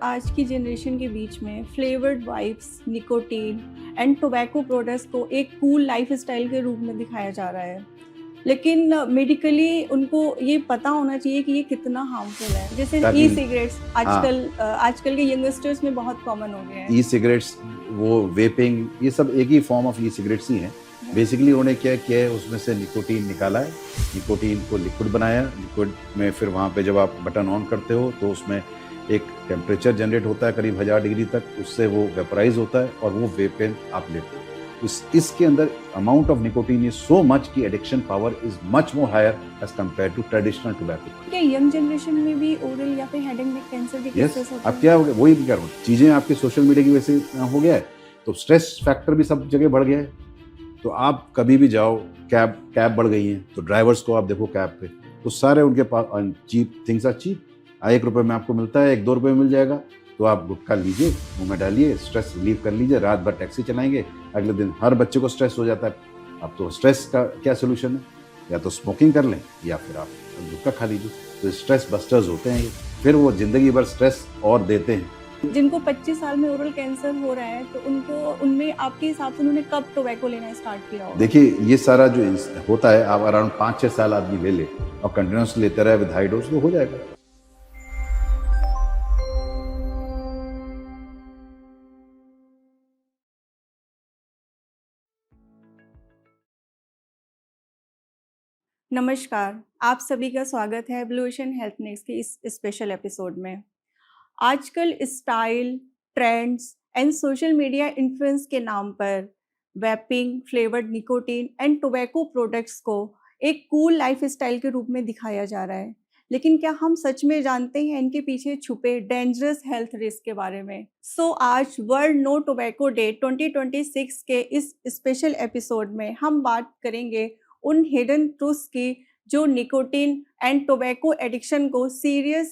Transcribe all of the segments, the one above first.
आज की जनरेशन के बीच में flavoured wipes, nicotine and tobacco products को एक कूल लाइफस्टाइल के रूप में दिखाया जा रहा है। लेकिन मेडिकली उनको ये पता होना चाहिए कि ये कितना हार्मफुल है। जैसे ई ताकि सिगरेट्स हाँ, आजकल के यंगस्टर्स में बहुत कॉमन हो गए हैं। ई सिगरेट्स, वो वेपिंग, ये सब एक ही फॉर्म ऑफ ई सिगरेट्स ही हैं। बेसिकली उन्होंने क्या किया है, उसमें से निकोटीन निकाला है, निकोटीन को लिक्विड बनाया। लिक्विड में फिर वहाँ पे जब आप बटन ऑन करते हो तो उसमें एक टेम्परेचर जनरेट होता है करीब 1000 डिग्री तक, उससे वो वेपराइज होता है और वो वेपेन आप लेते हो। इसके अंदर amount of nicotine is so much कि addiction power is much more higher as compare to traditional tobacco. क्या यंग जनरेशन में भी ओरल या फिर हेड एंड नेक कैंसर के यस, केसेस होते अब हैं? क्या हो गया, वही कह रहा हूँ, चीजें आपके सोशल मीडिया की वजह से हो गया है, तो स्ट्रेस फैक्टर भी सब जगह बढ़ गया है। तो आप कभी भी जाओ, कैब बढ़ गई हैं, तो ड्राइवर्स को आप देखो कैब पे, तो सारे उनके पास चीप थिंग्स आर चीप। 1 रुपये में आपको मिलता है, 1-2 रुपये में मिल जाएगा, तो आप गुटखा लीजिए, मुंह में डालिए, स्ट्रेस रिलीव कर लीजिए, रात भर टैक्सी चलाएंगे। अगले दिन हर बच्चे को स्ट्रेस हो जाता है। अब तो स्ट्रेस का क्या सोल्यूशन है? या तो स्मोकिंग कर लें या फिर आप गुटखा खा लीजिए। तो स्ट्रेस बस्टर्स होते हैं ये, फिर वो जिंदगी भर स्ट्रेस और देते हैं। जिनको 25 साल में ओरल कैंसर हो रहा है, तो उनमें आपके हिसाब से उन्होंने कब टोबैको लेना स्टार्ट किया होगा? देखिए, ये सारा जो होता है, आप अराउंड 5-6 साल आदमी ले ले और कंटिन्यूस लेते रहे विद हाई डोज, तो हो जाएगा। नमस्कार, आप सभी का स्वागत है ब्लू ओशन हेल्थ नेक्स्ट के इस स्पेशल एपिसोड में। आजकल style, trends and social media influence के नाम पर vaping, flavoured nicotine and tobacco products को एक कूल लाइफस्टाइल के रूप में दिखाया जा रहा है। लेकिन क्या हम सच में जानते हैं इनके पीछे छुपे डेंजरस हेल्थ रिस्क के बारे में? आज वर्ल्ड नो टोबैको डे 2026 के इस स्पेशल एपिसोड में हम बात करेंगे उन हिडन ट्रूथ्स की जो निकोटीन एंड टोबैको एडिक्शन को सीरियस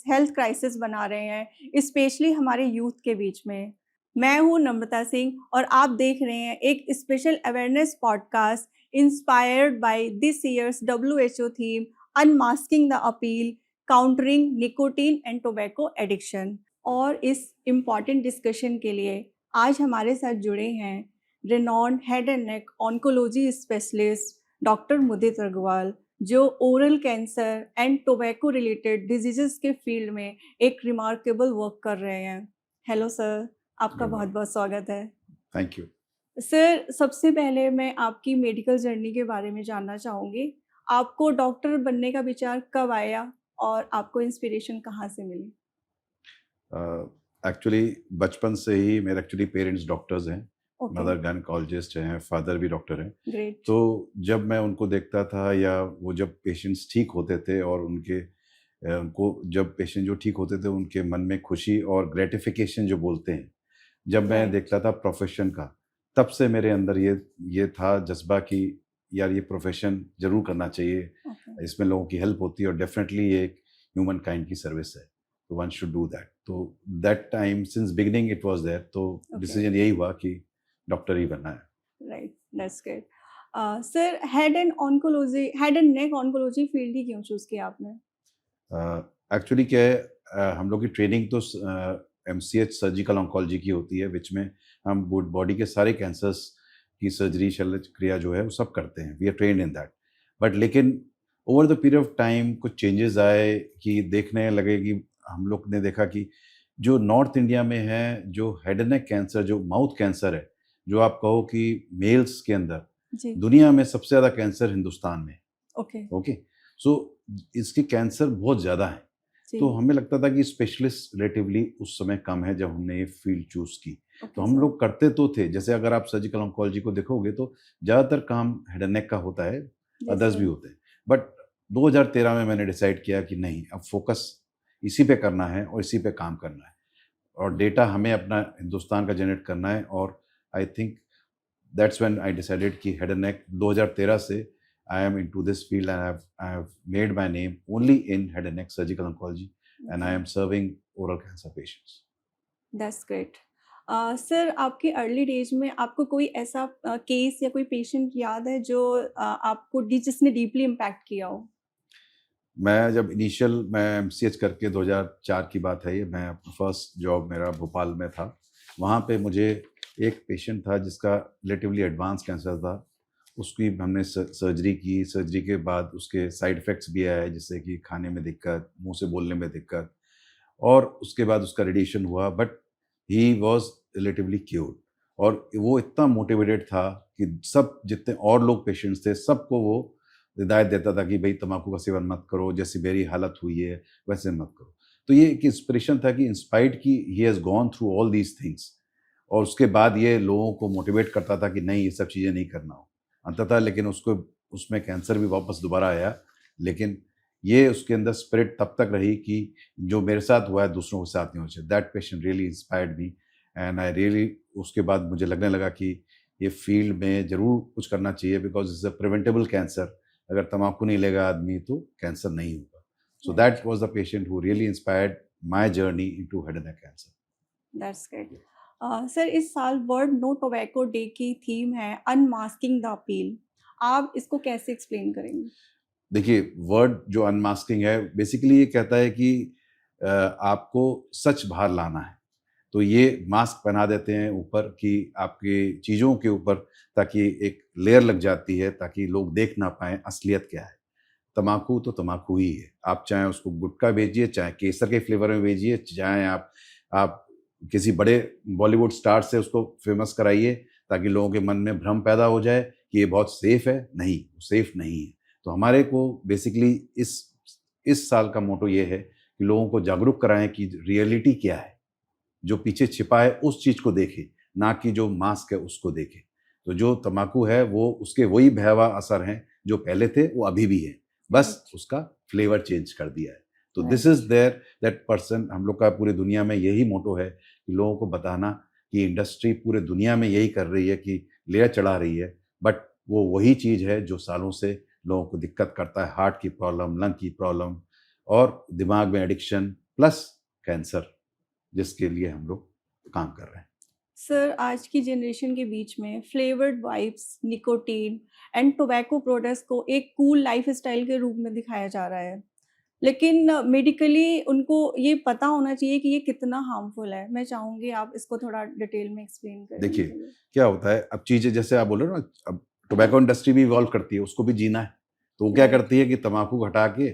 हेल्थ क्राइसिस बना रहे हैं, स्पेशली हमारे यूथ के बीच में। मैं हूं नम्रता सिंह और आप देख रहे हैं एक special awareness podcast inspired by this years WHO theme unmasking the appeal, countering nicotine and tobacco addiction. और इस इम्पॉर्टेंट डिस्कशन के लिए आज हमारे साथ जुड़े हैं renowned head and neck oncology specialist doctor Mudit Agarwal, जो oral cancer and tobacco related diseases के फील्ड में एक रिमार्केबल वर्क कर रहे हैं। हेलो सर, आपका बहुत बहुत स्वागत है। Thank you. सर, सबसे पहले मैं आपकी मेडिकल जर्नी के बारे में जानना चाहूँगी। आपको डॉक्टर बनने का विचार कब आया और आपको इंस्पिरेशन कहाँ से मिली? एक्चुअली बचपन से ही मेरे एक्चुअली पेरेंट्स डॉक्टर्स हैं। ओके, मदर गायनेकोलॉजिस्ट हैं, फादर भी डॉक्टर हैं। ग्रेट। तो जब मैं उनको देखता था, या वो जब पेशेंट्स ठीक होते थे और उनको जब पेशेंट जो ठीक होते थे उनके मन में खुशी और ग्रेटिफिकेशन जो बोलते हैं, जब मैं राइट, देखता था प्रोफेशन का, तब से मेरे अंदर ये था जज्बा कि यार ये प्रोफेशन ज़रूर करना चाहिए। ओके, इसमें लोगों की हेल्प होती है और डेफिनेटली ये एक ह्यूमन काइंड की सर्विस है, तो वन शुड डू दैट। तो that time since beginning it was there, तो ओके, डिसीजन यही हुआ कि डॉक्टर ही बनना है। Right, that's great. Sir, head and neck oncology field ही क्यों चूज़ किया आपने? एक्चुअली क्या है, हम लोग की ट्रेनिंग तो MCH सर्जिकल ऑन्कोलॉजी की होती है, विच में हम बॉडी के सारे कैंसर्स की सर्जरी शल्य क्रिया जो है वो सब करते हैं, we are trained in that. But लेकिन over the period of time कुछ चेंजेस आए कि देखने लगे कि हम लोग ने देखा कि जो नॉर्थ इंडिया में है, जो हेड एंड नेक कैंसर, जो माउथ कैंसर है, जो आप कहो कि मेल्स के अंदर जी, दुनिया में सबसे ज़्यादा कैंसर हिंदुस्तान में। ओके, ओके, सो इसके कैंसर बहुत ज़्यादा हैं। जी, तो हमें लगता था कि स्पेशलिस्ट रिलेटिवली उस समय कम है जब हमने ये फील्ड चूज़ की। तो ओके हम सर, लोग करते तो थे, जैसे अगर आप सर्जिकल ऑन्कोलॉजी को देखोगे तो ज़्यादातर काम हेड एंड नेक का होता है, जी अदर्स सर, भी होते हैं। बट 2013 में मैंने डिसाइड किया कि नहीं, अब फोकस इसी पे करना है और इसी पे काम करना है, और डेटा हमें अपना हिंदुस्तान का जनरेट करना है। और I think that's when I decided कि हेड एंड नेक 2013 से I am into this field, and I have made my name only in head and neck surgical oncology, and I okay, am serving oral cancer patients. That's great. Sir, आपके early days में आपको कोई ऐसा case या कोई patient याद है जो आपको जिसने डीपली इम्पैक्ट किया हो? मैं एमसीएच करके 2004 की बात है ये, मैं अपना फर्स्ट जॉब मेरा भोपाल में था। वहाँ पे मुझे एक पेशेंट था जिसका रिलेटिवली एडवांस कैंसर था। उसकी हमने सर्जरी की। सर्जरी के बाद उसके साइड इफ़ेक्ट्स भी आए, जैसे कि खाने में दिक्कत, मुंह से बोलने में दिक्कत, और उसके बाद उसका रेडिएशन हुआ, but he was relatively cured. और वो इतना मोटिवेटेड था कि सब जितने और लोग पेशेंट्स थे सबको वो हिदायत देता था कि भाई तम्बाकू का सेवन मत करो, जैसी मेरी हालत हुई है वैसे मत करो। तो ये एक इंस्पिरेशन था कि इंस्पायर्ड की he has gone through all these things, और उसके बाद ये लोगों को मोटिवेट करता था कि नहीं, ये सब चीज़ें नहीं करना हो। अंततः लेकिन उसको उसमें कैंसर भी वापस दोबारा आया, लेकिन ये उसके अंदर स्पिरिट तब तक रही कि जो मेरे साथ हुआ है दूसरों के साथ नहीं होना चाहिए। That patient really inspired me, and I really, उसके बाद मुझे लगने लगा कि ये फील्ड में ज़रूर कुछ करना चाहिए, because it's a preventable cancer. अगर तम्बाकू नहीं लेगा आदमी तो कैंसर नहीं होगा। So that was the patient who really inspired my journey into head and neck cancer. That's great. Sir, इस साल वर्ल्ड नो टोबैको डे की थीम है अनमास्किंग द अपील। आप इसको कैसे एक्सप्लेन करेंगे? देखिए, वर्ड जो अनमास्किंग है बेसिकली ये कहता है कि आपको सच बाहर लाना है। तो ये मास्क पहना देते हैं ऊपर कि आपकी चीज़ों के ऊपर, ताकि एक लेयर लग जाती है ताकि लोग देख ना पाएँ असलियत क्या है। तम्बाकू तो तम्बाकू ही है। आप चाहे उसको गुटखा बेचिए, चाहे केसर के फ्लेवर में बेचिए, चाहे आप किसी बड़े बॉलीवुड स्टार से उसको फ़ेमस कराइए ताकि लोगों के मन में भ्रम पैदा हो जाए कि ये बहुत सेफ़ है। नहीं, सेफ़ नहीं है। तो हमारे को बेसिकली इस साल का मोटो ये है कि लोगों को जागरूक कराएँ कि रियलिटी क्या है। जो पीछे छिपा है उस चीज़ को देखें, ना कि जो मास्क है उसको देखें। तो जो तम्बाकू है वो उसके वही भयावह असर हैं जो पहले थे, वो अभी भी हैं। बस उसका फ्लेवर चेंज कर दिया है। तो this is there that person, हम लोग का पूरी दुनिया में यही मोटो है कि लोगों को बताना कि इंडस्ट्री पूरे दुनिया में यही कर रही है कि लेयर चढ़ा रही है, बट वो वही चीज़ है जो सालों से लोगों को दिक्कत करता है। हार्ट की प्रॉब्लम, लंग की प्रॉब्लम और दिमाग में एडिक्शन प्लस कैंसर, जिसके लिए हम लोग काम कर रहे हैं। सर, आज की जनरेशन के बीच में flavoured wipes, nicotine and tobacco products को एक कूल लाइफ़स्टाइल के रूप में दिखाया जा रहा है। लेकिन मेडिकली उनको ये पता होना चाहिए कि ये कितना हार्मफुल है। मैं चाहूँगी आप इसको थोड़ा डिटेल में एक्सप्लेन करें देखिए, मुझे। क्या होता है, अब चीज़ें जैसे आप बोल रहे हो ना, अब टोबैको इंडस्ट्री भी इवॉल्व करती है, उसको भी जीना है। तो वो क्या राइट, करती है कि तम्बाकू हटा के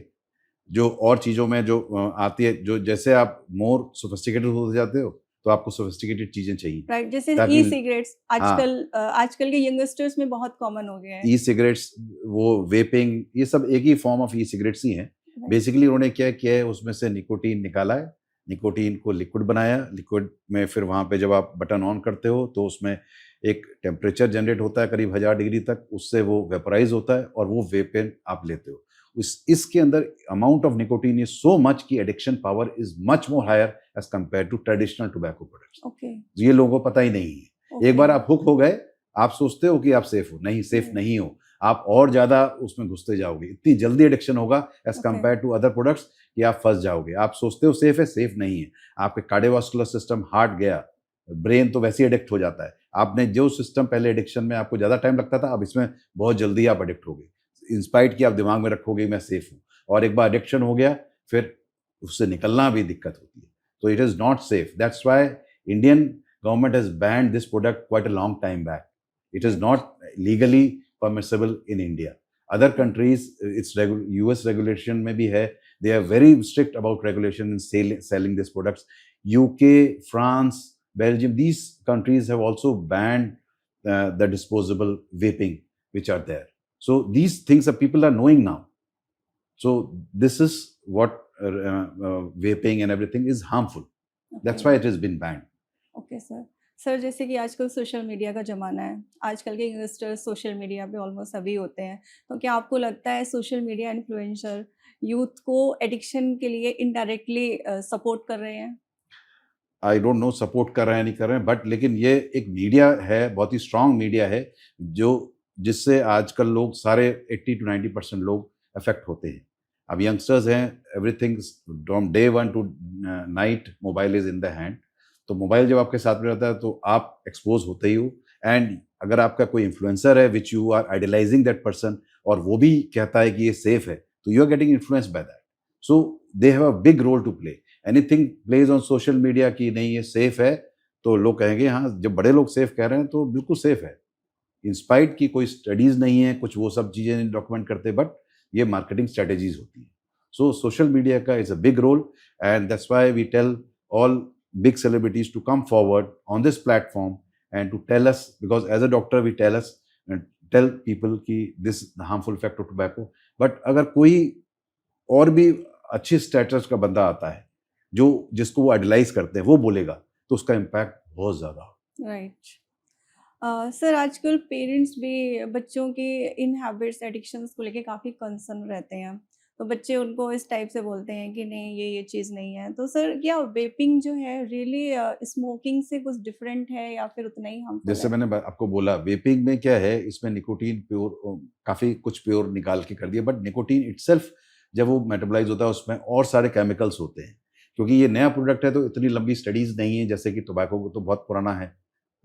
जो और चीज़ों में जो आती है, जो जैसे आप मोर सोफिस्टिकेटेड होते जाते हो, तो आपको सोफिस्टिकेटेड चीज़ें चाहिए राइट। जैसे ताकि ई-सिगरेट्स हाँ, आजकल के यंगस्टर्स में बहुत कॉमन हो गए हैं। ई-सिगरेट्स, वो वेपिंग, ये सब एक ही फॉर्म ऑफ ई-सिगरेट्स ही हैं। राइट, बेसिकली उन्होंने क्या किया है, उसमें से निकोटीन निकाला है, निकोटीन को लिक्विड बनाया, लिक्विड में फिर वहाँ पे जब आप बटन ऑन करते हो तो उसमें एक टेम्परेचर जनरेट होता है करीब 1000 डिग्री तक, उससे वो वेपराइज़ होता है और वो वेपन आप लेते हो। इसके अंदर amount of nicotine is so much कि addiction power is much more higher as compared to traditional tobacco products. Okay, ये लोगों को पता ही नहीं है। एक बार ओके, आप हुक हो गए, आप सोचते हो कि आप सेफ हो, नहीं सेफ राइट, नहीं हो। आप और ज़्यादा उसमें घुसते जाओगे। इतनी जल्दी एडिक्शन होगा as okay, compared to other products कि आप फँस जाओगे। आप सोचते हो सेफ है, सेफ नहीं है। आपके कार्डियोवास्कुलर सिस्टम, हार्ट गया, ब्रेन तो वैसे ही एडिक्ट हो जाता है। आपने जो सिस्टम पहले एडिक्शन में आपको ज़्यादा टाइम लगता था, अब इसमें बहुत जल्दी आप एडिक्ट होगे। इन स्पाइट कि आप दिमाग में रखोगे मैं सेफ हूँ, और एक बार एडिक्शन हो गया फिर उससे निकलना भी दिक्कत होती है। तो it is not safe. That's why Indian government has banned this product quite a long time back. It is right, not legally permissible in India. Other right, countries, US regulation में भी है. They are very strict about regulation in selling these products. UK, France, Belgium, these countries have also banned the disposable vaping which are there. So these things are people are knowing now. So this is what vaping and everything is harmful. Okay, That's why it has been banned. Okay sir. Sir, जैसे कि आजकल social media का ज़माना है, आजकल के youngsters social media पे almost सभी होते हैं। तो क्या आपको लगता है सोशल मीडिया इन्फ्लुएंसर यूथ को एडिक्शन के लिए इनडायरेक्टली सपोर्ट कर रहे हैं? आई डोंट नो सपोर्ट कर रहे हैं नहीं कर रहे हैं, बट लेकिन ये एक मीडिया है, बहुत ही स्ट्रांग मीडिया है, जो जिससे आजकल लोग सारे 80 टू 90% लोग अफेक्ट होते हैं। अब यंगस्टर्स हैं, everything from day one two night mobile is in the hand. तो मोबाइल जब आपके साथ में रहता है तो आप एक्सपोज होते ही हो। एंड अगर आपका कोई इन्फ्लुएंसर है which you are idolising that person, और वो भी कहता है कि ये सेफ है, तो you are getting influence by that. So they have a big role to play. Anything plays on social media कि नहीं ये सेफ है, तो लोग कहेंगे हाँ, जब बड़े लोग सेफ कह रहे हैं तो बिल्कुल सेफ है. इंस्पाइट की कोई स्टडीज नहीं है, कुछ वो सब चीजें नहीं डॉक्यूमेंट करते, बट ये मार्केटिंग स्ट्रेटेजीज होती है. सो सोशल मीडिया का is a big role, and that's why we tell all big celebrities to come forward on this platform and to tell us, because as a doctor we tell people कि this is the harmful effect of tobacco. But अगर कोई और भी अच्छी status का बंदा आता है जो जिसको वो आइडलाइज करते हैं, वो बोलेगा, तो उसका इम्पैक्ट बहुत ज्यादा. राइट सर, आजकल पेरेंट्स भी बच्चों के इन हैबिट्स एडिक्शंस को लेके काफ़ी कंसर्न रहते हैं, तो बच्चे उनको इस टाइप से बोलते हैं कि नहीं ये चीज़ नहीं है. तो सर, क्या वेपिंग जो है रियली स्मोकिंग से कुछ डिफरेंट है या फिर उतना ही हार्मफुल जैसे है? मैंने आपको बोला, वेपिंग में क्या है, इसमें निकोटीन प्योर, काफी कुछ प्योर निकाल के कर दिया, बट निकोटीन इटसेल्फ जब वो मेटाबोलाइज होता है उसमें और सारे केमिकल्स होते हैं. क्योंकि ये नया प्रोडक्ट है तो इतनी लंबी स्टडीज नहीं है, जैसे कि टोबैको को तो बहुत पुराना है,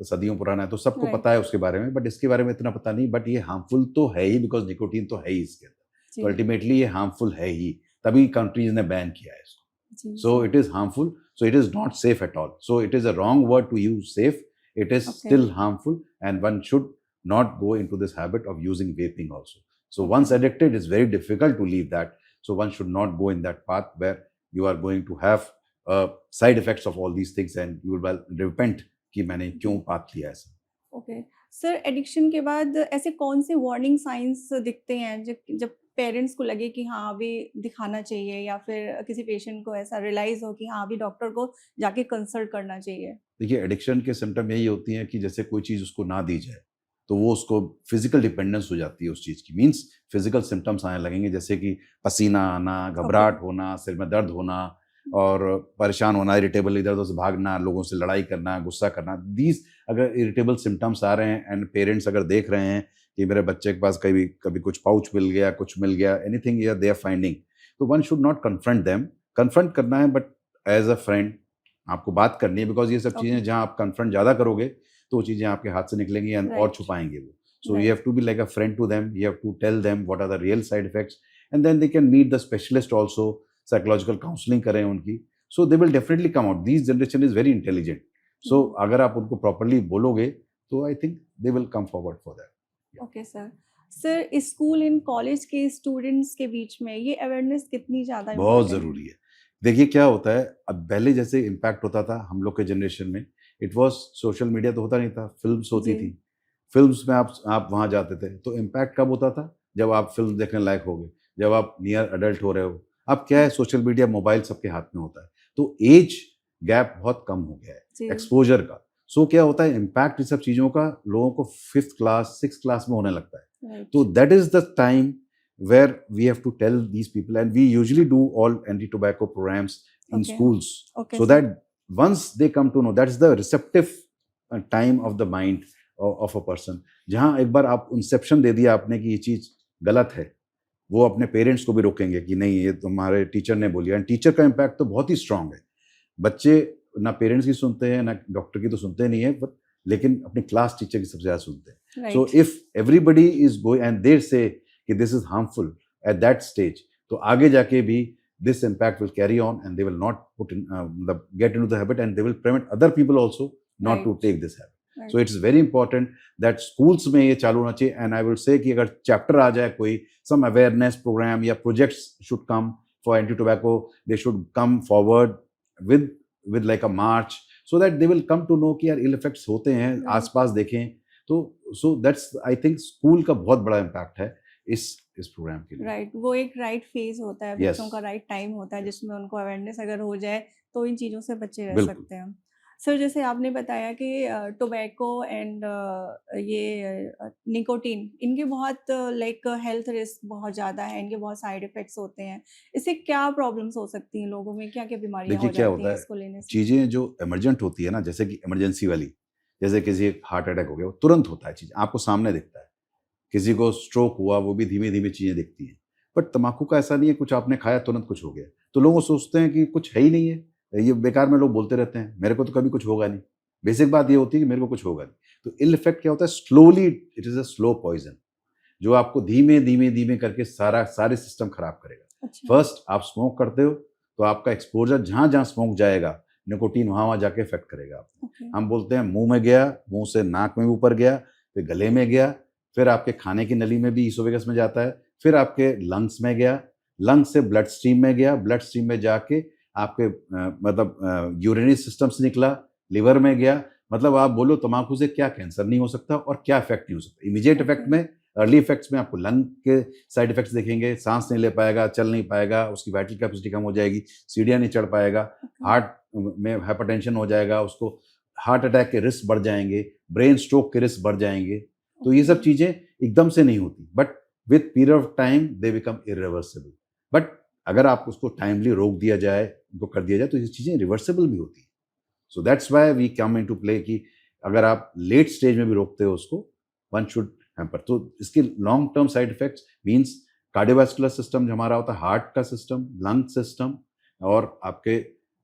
तो सदियों पुराना है, तो सबको राइट. पता है उसके बारे में, बट इसके बारे में इतना पता नहीं. बट ये हार्मफुल तो है ही, बिकॉज निकोटीन तो है ही इसके अंदर, तो जी अल्टीमेटली ये हार्मफुल है ही, तभी कंट्रीज ने बैन किया है इसको. जी So ji. it is harmful. So it is not safe at all. So it is a wrong word to use safe. It is Okay. still harmful, and one should not go into this habit of using vaping also. So once Okay. addicted, it's very difficult to leave that. So one should not go in that path where you are going to have side effects of all these things, and you will repent कि मैंने क्यों path लिया ऐसा. Okay sir, addiction के बाद ऐसे कौन से वार्निंग साइंस दिखते हैं जब जब पेरेंट्स को लगे कि हाँ अभी दिखाना चाहिए, या फिर किसी पेशेंट को ऐसा रियलाइज हो कि हाँ अभी डॉक्टर को जाके कंसल्ट करना चाहिए? देखिए, एडिक्शन के सिम्टम यही होती हैं कि जैसे कोई चीज़ उसको ना दी जाए तो वो उसको फिजिकल डिपेंडेंस हो जाती है उस चीज़ की. मीन्स फिजिकल सिम्टम्स आने लगेंगे, जैसे कि पसीना आना, घबराहट होना, सिर में दर्द होना, और परेशान होना, इरिटेबल, इधर उधर से भागना, लोगों से लड़ाई करना, गुस्सा करना. दीज अगर इरिटेबल सिम्टम्स आ रहे हैं एंड पेरेंट्स अगर देख रहे हैं कि मेरे बच्चे के पास कभी कभी कुछ पाउच मिल गया, कुछ मिल गया, एनीथिंग दे आर फाइंडिंग, तो one should not confront them. Confront करना है, बट एज अ फ्रेंड आपको बात करनी है, बिकॉज ये सब ओके. चीज़ें जहाँ आप कन्फ्रंट ज़्यादा करोगे तो वो चीज़ें आपके हाथ से निकलेंगी और राइट. छुपाएंगे वो. So you right. Have to be like a friend to them, you have to tell them what are the real side effects, and then they can meet the specialist also, psychological counselling करें उनकी. So they will definitely come out. This generation is very intelligent. सो अगर आप उनको properly बोलोगे तो I think they will come forward for that. Okay sir. Sir, school and college के students के बीच में ये अवेयरनेस कितनी ज़्यादा बहुत इम्पोर्टेंट ज़रूरी है. देखिए क्या होता है, अब पहले जैसे इम्पैक्ट होता था हम लोग के जनरेशन में, इट वाज सोशल मीडिया तो होता नहीं था, फिल्म्स होती जी. थी. फिल्म्स में आप वहाँ जाते थे, तो इम्पैक्ट कब होता था, जब आप फिल्म देखने लायक हो गए, जब आप नियर अडल्ट हो रहे हो. अब क्या है, सोशल मीडिया, मोबाइल सबके हाथ में होता है, तो एज गैप बहुत कम हो गया है जी. एक्सपोजर का. सो क्या होता है, इम्पैक्ट इस सब चीज़ों का लोगों को 5th क्लास 6th क्लास में होने लगता है. Right. So that is the time where we have to tell these people, and we usually do all anti-tobacco programs in Okay. schools, okay so sir. that once they come to know, that is the receptive time of the mind of a person. जहाँ एक बार आप Inception दे दिया आपने कि ये चीज़ गलत है, वो अपने पेरेंट्स को भी रोकेंगे कि नहीं ये तुम्हारे टीचर ने बोली. एंड टीचर का इम्पैक्ट तो बहुत ही स्ट्रांग है. बच्चे ना पेरेंट्स की सुनते हैं ना डॉक्टर की तो सुनते नहीं है, बट लेकिन अपनी क्लास टीचर की सबसे ज़्यादा सुनते हैं. So right. if everybody is going and they say कि this is harmful at that stage, तो आगे जाके भी this impact will carry on, and they will not get into the habit, and they will prevent other people also not to Right. take this habit. Right. So it's very important that schools में ये चालू होना चाहिए. And I will say कि अगर chapter आ जाए कोई, some awareness program या projects should come for anti-tobacco, they should come forward with like a march, so that they will come to know कि यार ill effects होते हैं, Right. आसपास देखें. तो so that's I think school का बहुत बड़ा इम्पैक्ट है इस प्रोग्राम के लिए. राइट. वो एक राइट फेज होता है, Yes. बच्चों का राइट टाइम होता है जिसमें उनको अवेयरनेस अगर हो जाए तो इन चीज़ों से बचे रह बिल्कुल. सकते हैं. सर, जैसे आपने बताया कि टोबैको एंड ये निकोटीन, इनके बहुत लाइक हेल्थ रिस्क बहुत ज़्यादा है, इनके बहुत साइड इफ़ेक्ट्स होते हैं. इससे क्या प्रॉब्लम्स हो सकती हैं लोगों में? क्या-क्या बीमारियाँ देखिए हो क्या जाती होता हैं है, इसको लेने से? चीज़ें जो इमरजेंट होती है ना, जैसे कि इमरजेंसी वाली, जैसे किसी हार्ट अटैक हो गया, वो तुरंत होता है, चीज़ आपको सामने दिखता है. किसी को स्ट्रोक हुआ, वो भी धीमे धीमे चीज़ें दिखती हैं. बट तम्बाकू का ऐसा नहीं है, कुछ आपने खाया तुरंत कुछ हो गया. तो लोग सोचते हैं कि कुछ है ही नहीं है, ये बेकार में लोग बोलते रहते हैं, मेरे को तो कभी कुछ होगा नहीं. बेसिक बात ये होती है कि मेरे को कुछ होगा नहीं. तो इल इफेक्ट क्या होता है, slowly, it is a slow poison, जो आपको धीमे धीमे धीमे करके सारे सिस्टम खराब करेगा. अच्छा। फर्स्ट आप स्मोक करते हो तो आपका एक्सपोजर जहाँ जहाँ स्मोक जाएगा निकोटीन वहाँ वहाँ जाके इफेक्ट करेगा आपको। ओके। हम बोलते हैं मुंह में गया, मुंह से नाक में भी ऊपर गया, फिर गले में गया, फिर आपके खाने की नली में भी ईसोफेगस में जाता है, फिर आपके लंग्स में गया, लंग्स से ब्लड स्ट्रीम में गया, ब्लड स्ट्रीम में जाके आपके मतलब यूरिनरी सिस्टम से निकला, लिवर में गया। मतलब आप बोलो तम्बाकू से क्या कैंसर नहीं हो सकता और क्या इफेक्ट नहीं हो सकता। इमीडिएट इफेक्ट में, अर्ली इफेक्ट्स में आपको लंग के साइड इफेक्ट्स देखेंगे, सांस नहीं ले पाएगा, चल नहीं पाएगा, उसकी वाइटल कैपेसिटी कम हो जाएगी, सीढ़ियाँ नहीं चढ़ पाएगा, हार्ट में हाइपरटेंशन हो जाएगा, उसको हार्ट अटैक के रिस्क बढ़ जाएंगे, ब्रेन स्ट्रोक के रिस्क बढ़ जाएंगे। तो ये सब चीज़ें एकदम से नहीं होती, but with period of time they become irreversible. But अगर आप उसको टाइमली रोक दिया जाए, उनको कर दिया जाए, तो ये चीज़ें रिवर्सिबल भी होती है। So that's why we come in to play कि अगर आप लेट स्टेज में भी रोकते हो उसको, वन शुड हैम्पर। तो इसके long term side effects means cardiovascular system जो हमारा होता है, हार्ट का सिस्टम, लंग सिस्टम और आपके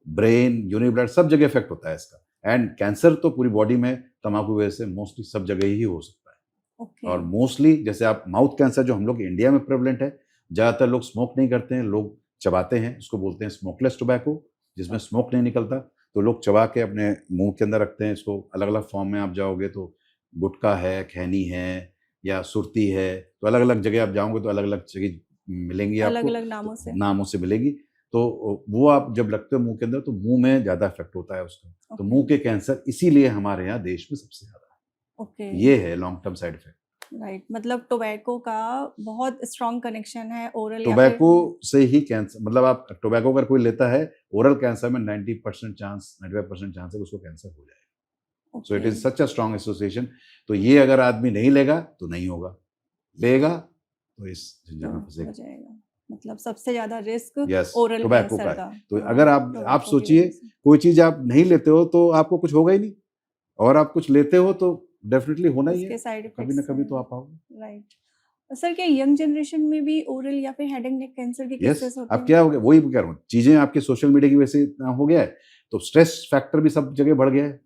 ब्रेन, यूरिनरी ब्लड, सब जगह इफेक्ट होता है इसका। एंड कैंसर तो पूरी बॉडी में तम्बाकू की वजह से मोस्टली सब जगह ही हो सकता है। ओके। और मोस्टली जैसे आप माउथ कैंसर जो हम लोग इंडिया में प्रेवलेंट है, ज़्यादातर लोग स्मोक नहीं करते हैं, लोग चबाते हैं, उसको बोलते हैं स्मोकलेस टोबैको, जिसमें स्मोक नहीं निकलता, तो लोग चबा के अपने मुंह के अंदर रखते हैं इसको। अलग अलग फॉर्म में आप जाओगे तो गुटखा है, खैनी है या सुरती है, तो अलग अलग जगह आप जाओगे तो अलग अलग चीज़ मिलेंगी आपको, अलग-अलग नामों से। नामों से मिलेगी। तो वो आप जब लगते हो मुंह के अंदर तो मुंह में ज़्यादा इफेक्ट होता है उसका। तो ओके। मुंह के कैंसर इसीलिए हमारे यहाँ देश में सबसे ज़्यादा है। ओके। ये है long term side effect. Right, मतलब टोबैको का बहुत स्ट्रॉन्ग कनेक्शन है ओरल या टोबैको फिर से ही कैंसर, मतलब आप टोबैको अगर कोई लेता है, ओरल कैंसर में 90% चांस, 95% चांस है कि उसको कैंसर हो जाएगा। So it okay. Is such a strong association. तो ये अगर आदमी नहीं लेगा तो नहीं होगा, लेगा तो इस झंझट में तो फंसेगा। हो जाएगा। मतलब सबसे ज़्यादा risk yes, oral tobacco cancer का है। का तो अगर आप टोबैको की सोचिए वजह से। कोई चीज़ आप नहीं लेते हो तो आपको कुछ होगा ही नहीं, और आप कुछ लेते हो तो डेफिनेटली होना ही है, उसके साइड कभी ना इफेक्ट्स कभी तो हैं। आप आओगे। राइट। सर, क्या यंग जनरेशन में भी ओरल या फिर हेड एंड नेक कैंसर के यस, केसेस होते अब हैं? क्या हो गया, वही कह रहा हूँ, चीज़ें आपके सोशल मीडिया की वजह से इतना हो गया है, तो स्ट्रेस फैक्टर भी सब जगह बढ़ गया है।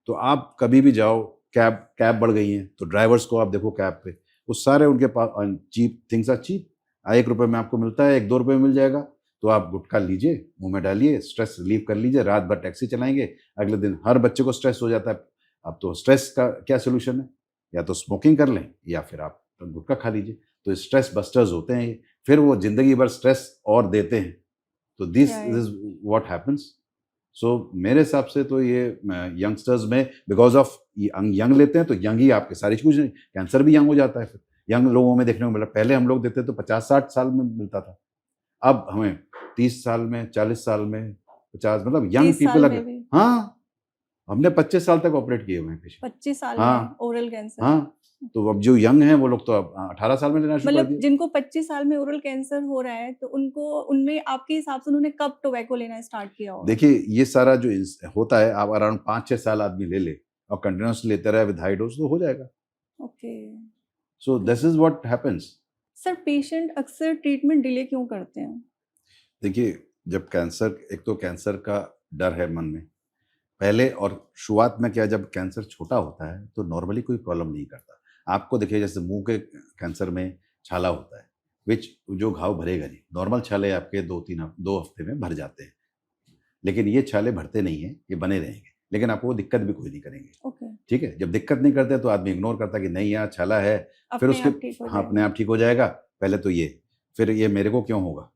तो आप कभी भी जाओ, कैब कैब बढ़ गई हैं, तो ड्राइवर्स को आप देखो कैब पे, वो सारे उनके पास चीप थिंग्स आर चीप, ₹1 में आपको मिलता है, ₹1-2 में मिल जाएगा, तो आप गुटखा लीजिए, मुँह में डालिए, स्ट्रेस रिलीव कर लीजिए, रात भर टैक्सी चलाएँगे, अगले दिन हर बच्चे को स्ट्रेस हो जाता है। अब तो स्ट्रेस का क्या सॉल्यूशन है? या तो स्मोकिंग कर लें या फिर आप गुटखा खा लीजिए, तो स्ट्रेस बस्टर्स होते हैं ये, फिर वो ज़िंदगी भर स्ट्रेस और देते हैं। तो this right. Is what happens. सो मेरे हिसाब से तो ये यंगस्टर्स में बिकॉज़ ऑफ यंग लेते हैं तो यंग ही आपके सारी चीज़ें, कैंसर भी यंग हो जाता है फिर। यंग लोगों में देखने को मिला, पहले हम लोग देखते तो 50-60 साल में मिलता था। अब हमें 30 साल में, 40 साल में, 50, मतलब यंग 30 पीपल साल अगर, में भी? हाँ, हमने 25 साल तक ऑपरेट किए हुए हैं पेशेंट। 25 साल में हाँ, ओरल कैंसर? हाँ। तो अब जो यंग हैं वो लोग तो अब 18 साल में लेना शुरू कर मतलब दिए। जिनको 25 साल में ओरल कैंसर हो रहा है, तो उनको उनमें आपके हिसाब से उन्होंने कब टोबैको लेना स्टार्ट किया होगा? देखिए ये सारा जो होता है, आप अराउंड 5-6 साल आदमी ले ले और कंटिन्यूअसली लेते रहे विद हाई डोज तो हो जाएगा। Okay. So this is what happens. Sir, patient अक्सर ट्रीटमेंट डिले क्यों करते हैं? देखिए, जब कैंसर, एक तो कैंसर का डर है मन में पहले, और शुरुआत में क्या, जब कैंसर छोटा होता है तो नॉर्मली कोई प्रॉब्लम नहीं करता। आपको देखिए जैसे मुंह के कैंसर में छाला होता है, विच जो घाव भरेगा नहीं, नॉर्मल छाले आपके 2 हफ्ते में भर जाते हैं, लेकिन ये छाले भरते नहीं हैं, ये बने रहेंगे, लेकिन आपको वो दिक्कत भी कोई नहीं करेंगे। ओके। ठीक है, जब दिक्कत नहीं करते तो आदमी इग्नोर करता है कि नहीं यार छाला है, फिर अपने उसके, आप ठीक हो हाँ, अपने जाएगा। आप ठीक हो जाएगा। पहले तो ये, फिर ये मेरे को क्यों होगा,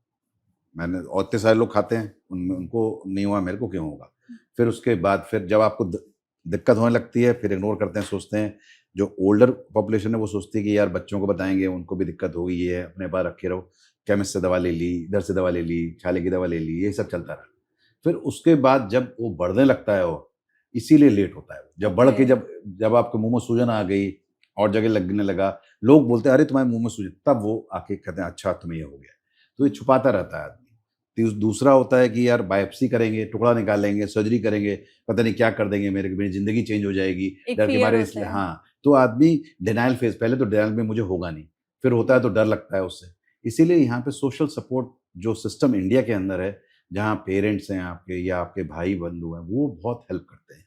मैंने, और इतने सारे लोग खाते हैं, उनमें उनको नहीं हुआ, मेरे को क्यों होगा। फिर उसके बाद फिर जब आपको दिक्कत होने लगती है, फिर इग्नोर करते हैं, सोचते हैं, जो ओल्डर पॉपुलेशन है वो सोचती है कि यार बच्चों को बताएंगे, उनको भी दिक्कत होगी, ये है, अपने पास रखे रहो। केमिस्ट से दवा ले ली, इधर से दवा ले ली, छाले की दवा ले ली, ये सब चलता रहा। फिर उसके बाद जब वो बढ़ने लगता है, वो इसीलिए लेट होता है। जब बढ़ के, ओके। जब जब आपके मुंह में सूजन आ गई और जगह लगने लगा, लोग बोलते हैं अरे तुम्हारे मुंह में सूजन, तब वो आके कहते हैं अच्छा तुम्हें ये हो गया। तो ये छुपाता रहता है आदमी। दूसरा होता है कि यार बायोप्सी करेंगे, टुकड़ा निकालेंगे, सर्जरी करेंगे, पता नहीं क्या कर देंगे, मेरी ज़िंदगी चेंज हो जाएगी, एक डर के फ़ियर मारे, होता इसलिए, है। हाँ, तो आदमी डिनायल फेज़, पहले तो डिनायल में मुझे होगा नहीं, फिर होता है तो डर लगता है उससे। इसीलिए यहाँ पे सोशल सपोर्ट जो सिस्टम इंडिया के अंदर है, जहाँ पेरेंट्स हैं आपके या आपके भाई-बंधु हैं, वो बहुत हेल्प करते हैं।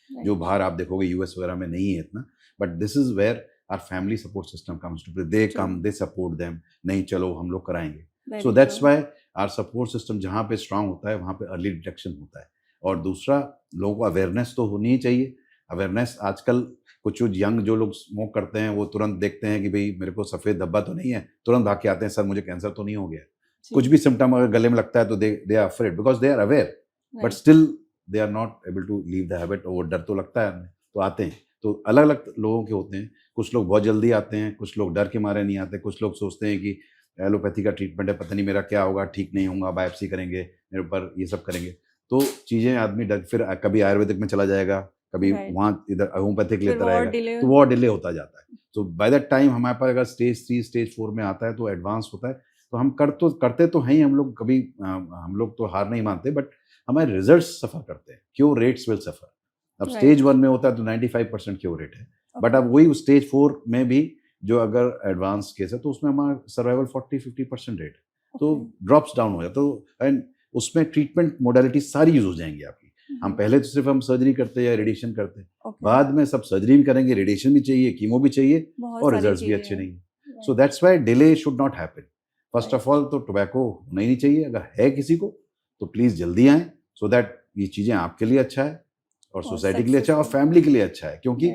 जो राइट। बाहर आप देखोगे यूएस वगैरह में नहीं है इतना, but this is where our family support system comes to play. They true. Come, they support them, नहीं चलो हम लोग कराएँगे। So that's why our support system जहाँ पे स्ट्रांग होता है वहाँ पे अर्ली डिटेक्शन होता है। और दूसरा, लोगों को अवेयरनेस तो होनी ही चाहिए। अवेयरनेस आजकल कुछ यंग जो लोग स्मोक करते हैं वो तुरंत देखते हैं कि भाई मेरे को सफ़ेद धब्बा तो नहीं है, तुरंत भाग के आते हैं सर मुझे कैंसर तो नहीं हो गया। कुछ भी सिम्टम अगर गले में लगता है तो they are afraid because they are aware, but still they are not able to leave the habit. और डर तो लगता है हमें, तो आते हैं। तो अलग अलग लोगों के होते हैं, कुछ लोग बहुत जल्दी आते हैं, कुछ लोग डर के मारे नहीं आते, कुछ लोग सोचते हैं कि एलोपैथी का ट्रीटमेंट है, पता नहीं मेरा क्या होगा, ठीक नहीं होगा, बायोप्सी करेंगे मेरे ऊपर, ये सब करेंगे। तो चीज़ें आदमी डर, फिर कभी आयुर्वेदिक में चला जाएगा, कभी वहाँ इधर होम्योपैथिक लेता रहेगा, तो वो डिले होता जाता है। तो बाय दैट टाइम हमारे पास अगर स्टेज 3 स्टेज 4 में आता है तो एडवांस होता है। तो हम करते तो हैं ही हम लोग, कभी हम लोग तो हार नहीं मानते, बट हमारे रिजल्ट्स सफ़र करते हैं, क्योर रेट्स विल सफ़र। अब स्टेज 1 में होता है तो 95% क्योर रेट है, बट अब वही स्टेज 4 में भी जो अगर एडवांस केस है तो उसमें हमारा सर्वाइवल 40-50% रेट है, तो ड्रॉप्स डाउन हो जाए। तो एंड उसमें ट्रीटमेंट मोडालिटी सारी यूज हो जाएंगी आपकी। हम पहले तो सिर्फ हम सर्जरी करते हैं या रेडिएशन करते हैं, बाद में सब सर्जरी भी करेंगे, रेडिएशन भी चाहिए, कीमो भी चाहिए, और रिजल्ट्स भी अच्छे नहीं। सो that's why delay should not happen. First of all तो टोबैको होना ही नहीं चाहिए, अगर है किसी को तो प्लीज़ जल्दी आएँ, सो दैट ये चीज़ें आपके लिए अच्छा है और सोसाइटी के लिए अच्छा है और फैमिली के लिए अच्छा है। क्योंकि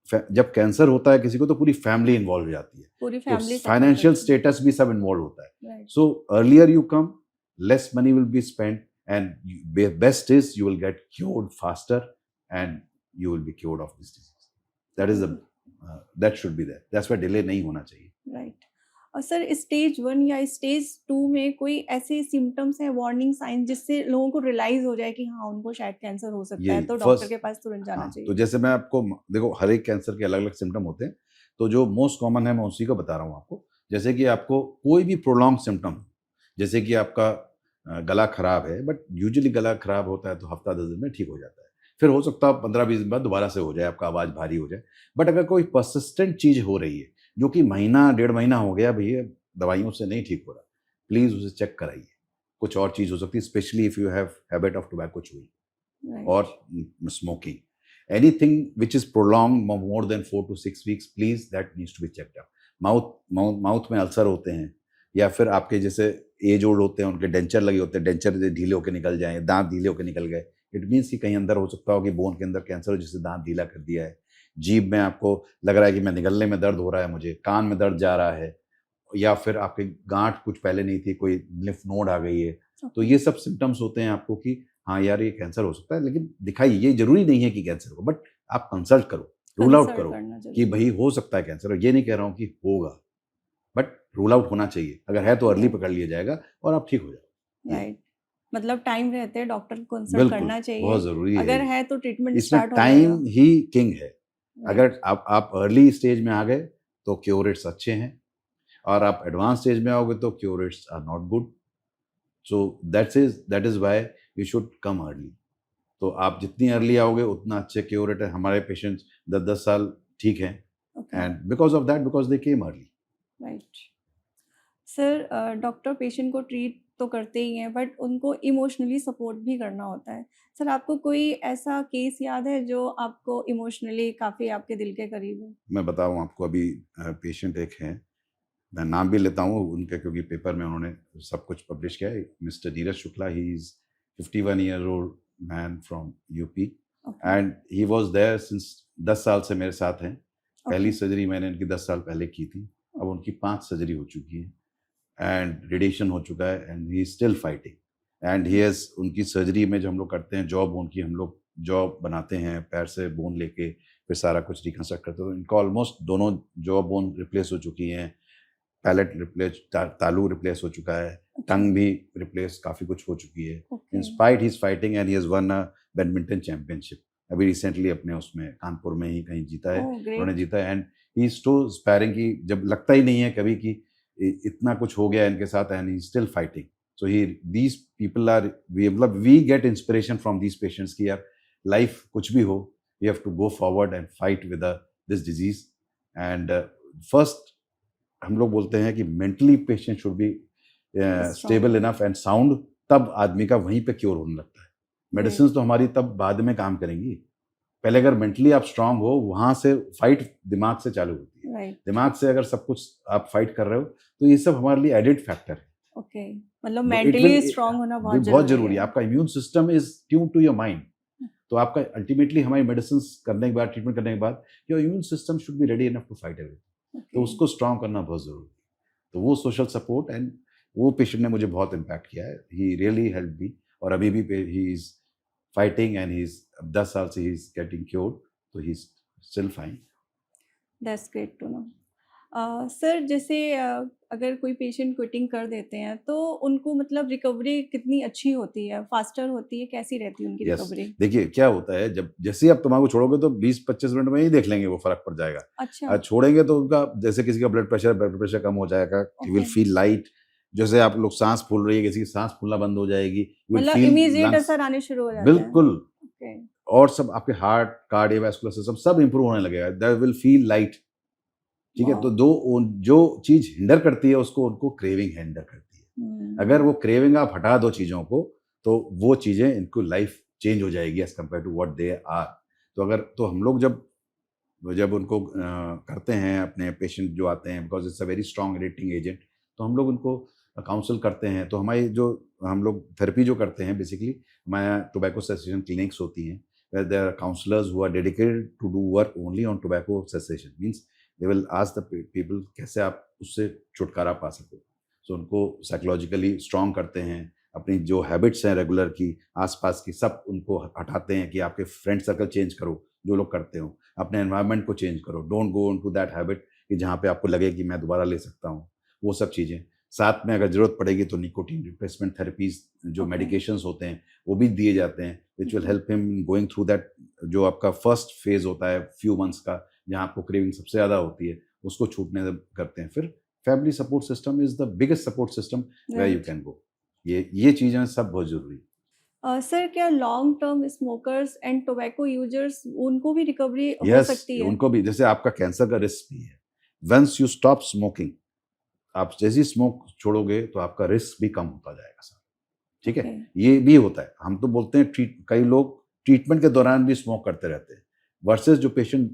जब कैंसर होता है किसी को तो पूरी फैमिली इन्वॉल्व हो जाती है, पूरी फैमिली, फाइनेंशियल स्टेटस भी सब इन्वॉल्व होता है। So earlier you come, less money will be spent, and best is you will get cured faster and you will be cured of this disease. That is the that should be there. That's why delay नहीं होना चाहिए। Right. और sir stage 1 या stage 2 में कोई ऐसे symptoms हैं, warning sign, जिससे लोगों को रियलाइज हो जाए कि हाँ उनको शायद कैंसर हो सकता है, तो डॉक्टर के पास तुरंत जाना चाहिए। तो जैसे मैं आपको देखो, हर एक कैंसर के अलग अलग सिम्टम होते हैं, तो जो मोस्ट कॉमन है मैं उसी को बता रहा हूँ आपको। जैसे कि आपको कोई भी प्रोलॉन्ग सिम्टम, जैसे कि आपका गला खराब है, बट यूजुअली गला खराब होता है तो हफ्ता 10 दिन में ठीक हो जाता है, फिर हो सकता है 15-20 दिन बाद दोबारा से हो जाए, आपका आवाज़ भारी हो जाए। बट अगर कोई परसिस्टेंट चीज़ हो रही है जो कि महीना 1.5 महीना हो गया, भैया दवाइयों से नहीं ठीक हो रहा, प्लीज़ उसे चेक कराइए। कुछ और चीज़ हो सकती है, specially if you have habit of tobacco chewing और smoking, anything which is prolong more than 4 to 6 weeks, please that needs to be checked out. Mouth में अल्सर होते हैं, या फिर आपके जैसे एज ओल्ड होते हैं, उनके डेंचर लगे होते हैं, डेंचर ढीले होकर निकल जाए, दांत ढीले होकर निकल गए, इट मीन्स कि कहीं अंदर हो सकता हो कि बोन के अंदर कैंसर हो जिससे दांत ढीला कर दिया है। जीभ में आपको लग रहा है कि मैं निगलने में दर्द हो रहा है, मुझे कान में दर्द जा रहा है, या फिर आपके गांठ कुछ पहले नहीं थी, कोई लिम्फ नोड आ गई है, तो ये सब सिम्टम्स होते हैं आपको कि हाँ यार ये कैंसर हो सकता है। लेकिन दिखाइए, ये जरूरी नहीं है कि कैंसर हो, बट आप कंसल्ट करो, रूल आउट करो कि भाई हो सकता है कैंसर, और ये नहीं कह रहा हूँ कि होगा, बट रूल आउट होना चाहिए। अगर है तो अर्ली पकड़ लिया जाएगा और आप ठीक हो जाओ। राइट, मतलब टाइम रहते डॉक्टर को कंसल्ट करना चाहिए, बहुत जरूरी है। अगर है तो ट्रीटमेंट स्टार्ट हो जाएगा। टाइम ही किंग है। अगर आप अर्ली स्टेज में आ गए तो क्योर रेट्स अच्छे हैं, और आप एडवांस स्टेज में आओगे तो cure rates are not good. So that is why you should come early. तो आप जितनी अर्ली आओगे उतना अच्छे क्योर रेट है। हमारे पेशेंट्स 10-10 साल ठीक हैं, and because of that, because they came early. Right sir, doctor patient को ट्रीट तो करते ही हैं, बट उनको इमोशनली सपोर्ट भी करना होता है। सर आपको कोई ऐसा केस याद है जो आपको इमोशनली काफ़ी आपके दिल के करीब हो? मैं बताऊं आपको, अभी पेशेंट एक हैं, मैं नाम भी लेता हूँ उनके क्योंकि पेपर में उन्होंने सब कुछ पब्लिश किया है। Mister Neeraj Shukla, he is 51 year old man from UP, and he was there since 10 साल से मेरे साथ हैं। पहली सर्जरी मैंने इनकी 10 साल पहले की थी, अब उनकी 5 सर्जरी हो चुकी है, एंड रेडिएशन हो चुका है, and he is still fighting. And he has, उनकी सर्जरी में जो हम लोग करते हैं, जॉ बोन की हम लोग जॉ बनाते हैं, पैर से बोन लेके फिर सारा कुछ रिकन्स्ट्रक्ट करते हैं। तो इनका ऑलमोस्ट दोनों जॉ बोन रिप्लेस हो चुकी हैं, पैलेट रिप्लेस, तालू रिप्लेस हो चुका है, टंग भी रिप्लेस, काफ़ी कुछ हो चुकी है। In spite he is fighting, and he has one a badminton championship. अभी रिसेंटली अपने उसमें कानपुर में ही कहीं जीता है, उन्होंने जीता है। And he is to sparring की, जब लगता ही नहीं है कभी कि इतना कुछ हो गया इनके साथ, and he still fighting. So he, these people are, we get inspiration from these patients की यार लाइफ कुछ भी हो, you have to go forward and fight with this disease. And first हम लोग बोलते हैं कि mentally patient should be stable enough and sound, तब आदमी का वहीं पे क्योर होने लगता है। मेडिसिन तो हमारी तब बाद में काम करेंगी, पहले अगर मेंटली आप स्ट्रांग हो, वहां से फाइट दिमाग से चालू होती है। दिमाग से अगर सब कुछ आप फाइट कर रहे हो तो ये सब हमारे लिए एडेड फैक्टर है। ओके, मतलब it मेंटली will स्ट्रांग होना भी बहुत बहुत जरूरी जरूरी है। है। आपका immune system is tune to your mind. तो आपका अल्टीमेटली हमारी मेडिसिन करने के बाद, ट्रीटमेंट करने के बाद, your immune system should be ready enough to fight everything. तो ओके, उसको स्ट्रांग करना बहुत जरूरी है। तो वो सोशल सपोर्ट एंड वो पेशेंट ने मुझे बहुत इम्पैक्ट किया है। ही रियली हेल्प मी, और अभी भी he is fighting and he is 10 साल से ही इज गेटिंग क्योर्ड, तो he is still fine. That's great to know. Sir, जैसे अगर कोई पेशेंट क्विटिंग कर देते हैं तो उनको मतलब रिकवरी कितनी अच्छी होती है, फास्टर होती है, कैसी रहती है उनकी यस, रिकवरी? देखिए क्या होता है, जब जैसे ही आप तंबाकू छोड़ोगे तो 20-25 मिनट में ही देख लेंगे वो फर्क पड़ जाएगा। अच्छा, छोड़ेंगे तो उनका, जैसे किसी का ब्लड प्रेशर कम हो जाएगा, you will okay, feel light. जैसे आप लोग सांस फूल रही है, किसी की सांस फूलना बंद हो जाएगी, यू विल मतलब फील इमीडिएट लंग्स, असर आने शुरू हो जाता है। बिल्कुल। ओके, और सब आपके हार्ट, कार्डियोवैस्कुलर सिस्टम सब इंप्रूव होने लगेगा, दैट विल फील लाइट। ठीक है, तो वाओ, जो चीज हिंडर करती है उसको, उनको क्रेविंग हिंडर करती है। अगर वो क्रेविंग आप हटा दो चीजों को, तो वो चीजें, इनको लाइफ चेंज हो जाएगी as compare to what they are. तो हम लोग जब जब उनको करते हैं, अपने पेशेंट जो आते हैं, because it's a very strong addicting agent, तो हम लोग उनको काउंसल करते हैं। तो हमारी जो हम लोग थेरेपी जो करते हैं, बेसिकली हमारे टोबैको सेसेशन क्लिनिक्स होती हैं, where there are counselors who are dedicated to do work only on tobacco cessation, means they will ask the people कैसे आप उससे छुटकारा पा सको। सो उनको साइकोलॉजिकली स्ट्रॉन्ग करते हैं, अपनी जो हैबिट्स हैं रेगुलर की, आसपास की, सब उनको हटाते हैं कि आपके फ्रेंड सर्कल चेंज करो, जो लोग करते हो, अपने एनवायरनमेंट को चेंज करो, don't go into that habit कि जहाँ पे आपको लगे कि मैं दोबारा ले सकता हूँ, वो सब चीज़ें। साथ में अगर ज़रूरत पड़ेगी तो निकोटीन रिप्लेसमेंट थेरेपीज, जो ओके, मेडिकेशंस होते हैं, वो भी दिए जाते हैं, which will help him going through that, जो आपका फर्स्ट फेज होता है फ्यू मंथ्स का, जहाँ आपको क्रेविंग सबसे ज़्यादा होती है, उसको छूटने करते हैं। फिर family support system is the biggest support system where you right. Can go. ये चीज़ें सब बहुत ज़रूरी है। सर, क्या long term smokers and tobacco users उनको भी रिकवरी हो यस, सकती है? उनको भी, जैसे आपका कैंसर का रिस्क भी है, वंस यू स्टॉप स्मोकिंग, आप जैसे ही स्मोक छोड़ोगे तो आपका रिस्क भी कम होता जाएगा सर। ठीक ओके, है, ये भी होता है। हम तो बोलते हैं, कई लोग ट्रीटमेंट के दौरान भी स्मोक करते रहते हैं, वर्सेस जो पेशेंट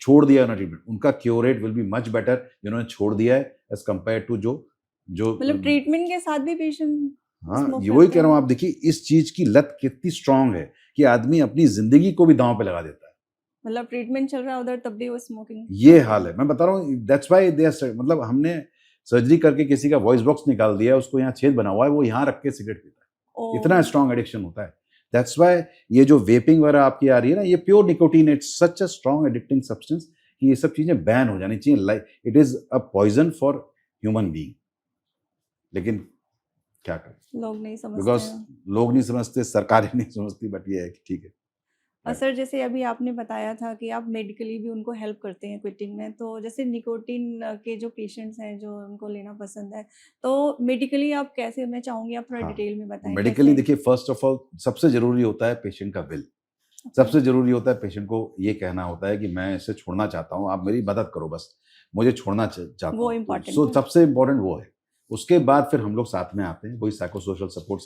छोड़ दिया ना ट्रीटमेंट, उनका cure rate will be much better जिन्होंने छोड़ दिया है, एज कम्पेयर टू जो जो मतलब ट्रीटमेंट के साथ भी पेशेंट हाँ, स्मोक ये वही करते कह रहा हूँ। हैं? आप देखिए इस चीज की लत कितनी स्ट्रांग है कि आदमी अपनी जिंदगी को भी दांव पे लगा देता है। मतलब ट्रीटमेंट चल रहा है उधर, तब भी वो स्मोकिंग ये करते हाल हैं? है, मैं बता रहा हूँ, दैट्स व्हाई दे आर, मतलब हमने सर्जरी करके किसी का वॉइस बॉक्स निकाल दिया है, उसको यहाँ छेद बना हुआ है, वो यहाँ रख के सिगरेट पीता है। इतना ओह! स्ट्रांग एडिक्शन होता है। दैट्स व्हाई ये जो वेपिंग वगैरह आपकी आ रही है ना, ये pure nicotine, it's such a strong addicting substance कि ये सब चीजें बैन हो जानी चाहिए। Like it is a poison for human being, लेकिन क्या करें, लोग नहीं समझते बिकॉज हैं। लोग नहीं समझते, सरकारें नहीं समझती, बट ये है कि ठीक है। राइट। सर, जैसे अभी आपने बताया था कि आप मेडिकली भी उनको हेल्प करते हैं क्विटिंग में, तो जैसे निकोटिन के जो पेशेंट्स हैं, जो उनको लेना पसंद है, तो मेडिकली आप कैसे, मैं चाहूँगी आप थोड़ा हाँ, डिटेल में बताएँ मेडिकली कैसे? देखिए, फर्स्ट ऑफ ऑल सबसे जरूरी होता है पेशेंट का विल। ओके, सबसे जरूरी होता है पेशेंट को ये कहना होता है कि मैं इसे छोड़ना चाहता हूँ, आप मेरी मदद करो, बस मुझे छोड़ना चाहता वो हूँ। तो इम्पोर्टेंट है। सबसे इम्पोर्टेंट वो है। उसके बाद फिर हम लोग साथ में आते हैं, वही साइको सोशल सपोर्ट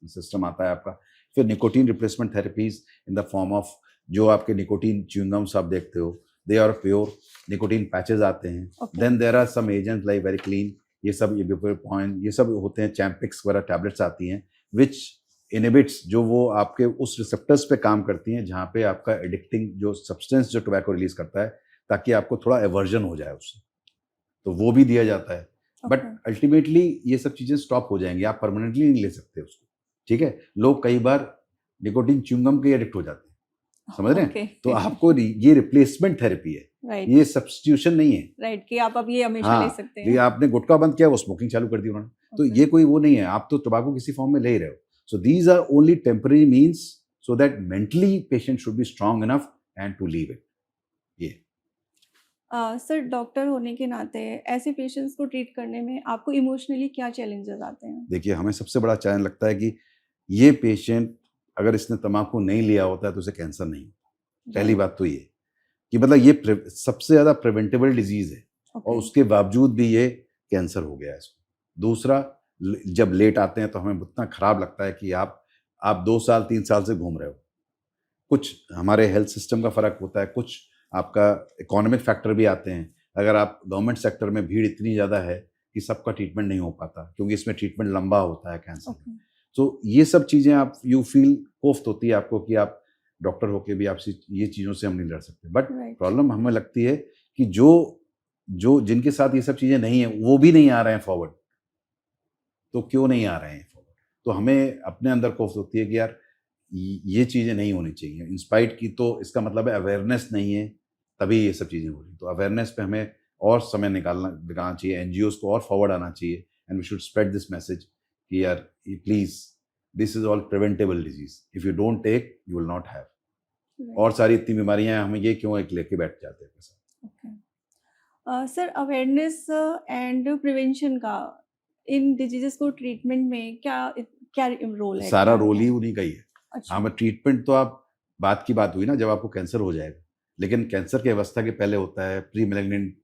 सिस्टम आता है आपका। फिर nicotine replacement therapies in the form of, जो आपके निकोटीन च्युइंगम्स आप देखते हो, they are pure. Nicotine patches आते हैं। Okay, then there are some agents like very clean, ये सब, ये पॉइंट, ये सब होते हैं। चैम्पिक्स वगैरह टैबलेट्स आती हैं, विच इनहिबिट्स, जो वो आपके उस रिसेप्टर्स पे काम करती हैं जहाँ पे आपका एडिक्टिंग जो सब्सटेंस जो टोबैको रिलीज करता है, ताकि आपको थोड़ा एवर्जन हो जाए उससे, तो वो भी दिया जाता है। बट ओके, अल्टीमेटली ये सब चीज़ें स्टॉप हो जाएंगी, आप परमानेंटली नहीं ले सकते उसको। ठीक है, लोग कई बार निकोटीन च्युइंगम के एडिक्ट हो जाते हैं, समझ रहे हैं? ओके, तो आपको ये रिप्लेसमेंट थेरेपी है, राइट, ये सब्स्टिट्यूशन नहीं है। राइट, कि आप अब ये हमेशा ले हाँ, सकते ये हैं। आपने गुटखा बंद किया, वो स्मोकिंग चालू कर दी उन्होंने, तो ओके, ये कोई वो नहीं है, आप तो टोबैको किसी फॉर्म में ले ही रहे हो। So these are only temporary means, so that mentally patient should be strong enough and to leave it. ये सर, डॉक्टर होने के नाते ऐसे पेशेंट्स को ट्रीट करने में आपको इमोशनली क्या चैलेंजेस आते हैं? देखिए, हमें सबसे बड़ा चैलेंज लगता है कि ये पेशेंट, अगर इसने तम्बाकू नहीं लिया होता है तो उसे कैंसर नहीं होता। पहली राइट, बात तो ये कि मतलब ये सबसे ज़्यादा प्रिवेंटेबल डिजीज़ है, और ओके, उसके बावजूद भी ये कैंसर हो गया है इसको। दूसरा, जब लेट आते हैं तो हमें इतना खराब लगता है कि आप 2 साल 3 साल से घूम रहे हो। कुछ हमारे हेल्थ सिस्टम का फ़र्क होता है, कुछ आपका इकोनॉमिक फैक्टर भी आते हैं। अगर आप गवर्नमेंट सेक्टर में भीड़ इतनी ज़्यादा है कि सबका ट्रीटमेंट नहीं हो पाता, क्योंकि इसमें ट्रीटमेंट लंबा होता है कैंसर में। ओके तो ये सब चीज़ें आप यू फील कोफ्त होती है आपको कि आप डॉक्टर होके भी आपसे ये चीज़ों से हम नहीं लड़ सकते। बट राइट प्रॉब्लम हमें लगती है कि जो जो जिनके साथ ये सब चीज़ें नहीं हैं वो भी नहीं आ रहे हैं फॉरवर्ड। तो क्यों नहीं आ रहे हैं फॉरवर्ड? तो हमें अपने अंदर कोफ्त होती है कि यार ये चीज़ें नहीं होनी चाहिए इंस्पाइट की, तो इसका मतलब है अवेयरनेस नहीं है, तभी ये सब चीज़ें हो रही। तो अवेयरनेस पे हमें और समय निकालना चाहिए, एनजीओज को और फॉरवर्ड आना चाहिए, and we should spread this message कि यार please this is all preventable disease, if you don't take you will not have. और सारी इतनी बीमारियां हैं, हमें ये क्यों एक लेके बैठ जाते हैं पैसा। Okay sir, awareness and prevention का इन डिजीजेस को ट्रीटमेंट में क्या क्या रोल है, सारा क्या रोल ही है? उन्हीं का ही है। अच्छा हाँ, ट्रीटमेंट तो आप बात की बात हुई ना जब आपको कैंसर हो जाएगा, लेकिन कैंसर की अवस्था के पहले होता है प्री मैलिग्नेंट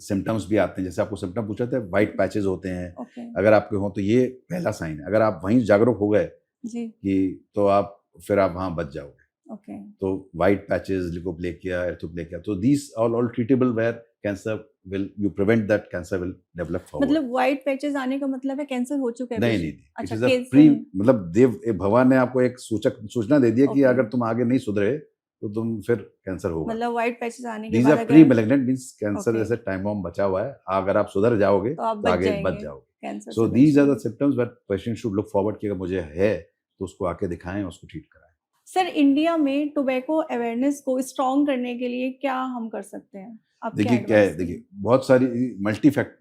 सिम्टम्स भी आते हैं। जैसे आपको सिम्टम पूछा था, वाइट पैचेस होते हैं, ओके अगर आपके हो तो ये पहला साइन है। अगर आप वहीं जागरूक हो गए जी कि तो आप फिर आप वहाँ बच जाओगे। ओके तो वाइट पैचेस, लिकोप्लेकिया, एर्थोप्लेकिया, तो these all treatable where cancer will you prevent that cancer will develop forward. मतलब व्हाइट पैचेस आने का मतलब है कैंसर हो चुका है नहीं पेशेंट? नहीं, इट अच्छा इज अ केस प्री, मतलब भगवान ने आपको एक सूचना दे दी है कि ओके अगर तुम आगे नहीं सुधरे तो तुम फिर कैंसर होगा। मतलब व्हाइट पैचेस आने के दीज बाद आर प्री अगर मैलिग्नेंट, मींस कैंसर ओके जैसे टाइम बॉम्ब बचा हुआ है, अगर आप सुधर जाओगे तो आप तो बच आगे बच जाएंगे जाओगे। कैंसर सो से, बच दीज आर द जाएंगे। Symptoms that patient should look forward कि अगर मुझे है तो उसको आके दिखाएं, उसको ट्रीट कराएं। सर, इंडिया में टोबैको अवेयरनेस को स्ट्रॉन्ग करने के लिए क्या हम कर सकते हैं? आप क्या देखिए क्या है, एडवाइस देखिए देंगे? बहुत सारी मल्टी फैक्ट,